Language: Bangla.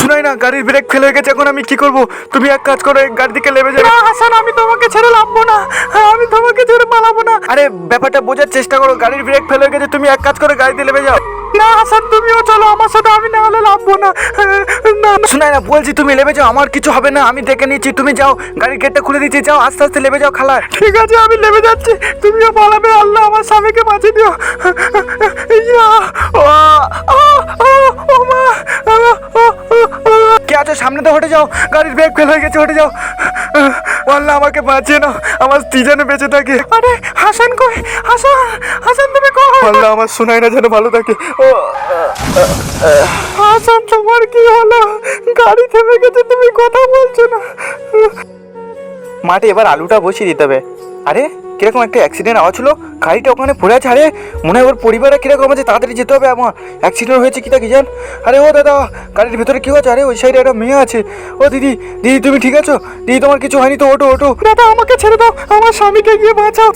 শোনাই না, গাড়ির ব্রেক ফেল হয়ে গেছে, এখন আমি কি করব? তুমি এক কাজ করো, গাড়ি দিকে লেবে যাও। হাসান, আমি তোমাকে ছেড়ে লাভবো না, আমি তোমাকে ছেড়ে পালাবো না। আরে ব্যাপারটা বোঝার চেষ্টা করো, গাড়ির ব্রেক ফেল হয়ে গেছে, তুমি এক কাজ করে গাড়িতে লেবে যাও। না হাসান, তুমিও চলো আমার সাথে, আমি না হলে লাভবো না। না শোনাই না, বলছি তুমি লেবে যাও, আমার কিছু হবে না, আমি দেখে নিচ্ছি। তুমি যাও, গাড়ির গেটটা খুলে দিচ্ছি, যাও আস্তে আস্তে লেবে যাও খালা। ঠিক আছে, আমি নেমে যাচ্ছি, তুমিও পালাবে। আল্লাহ আমার স্বামীকে বাঁচিয়ে দিও। ইয়া, ও মা, কে আছো? সামনে তো হটে যাও, গাড়ির ব্রেক ফেল হয়ে গেছে, হটে যাও। আল্লাহ আমাকে বাঁচিয়ে নাও, আমার স্ত্রী যেন বেঁচে থাকে। আরে হাসান কই? হাসান, হাসান তুমি কই? আল্লাহ আমার শোনাই না যেন ভালো থাকে। হাসান তোমার কি হলো? গাড়ি থেমে গেছে, তুমি কথা বলছো না। মাঠে এবার আলুটা বসিয়ে দিতে হবে। আরে কিরকম একটা অ্যাক্সিডেন্ট আওয়াজ হলো, গাড়িটা ওখানে পড়ে আছে। আরে মনে হয় ওর পরিবারে কিরকম আছে, তাড়াতাড়ি যেতে হবে আমার। অ্যাক্সিডেন্ট হয়েছে কি তা কি জান? আরে ও দাদা, গাড়ির ভেতরে কি হচ্ছে? আরে ওই সাইডে একটা মেয়ে আছে। ও দিদি, দিদি তুমি ঠিক আছো? দিদি তোমার কিছু হয়নি তো? ওটো ওটো। দাদা আমাকে ছেড়ে দাও, আমার স্বামীকে গিয়ে বাঁচাও।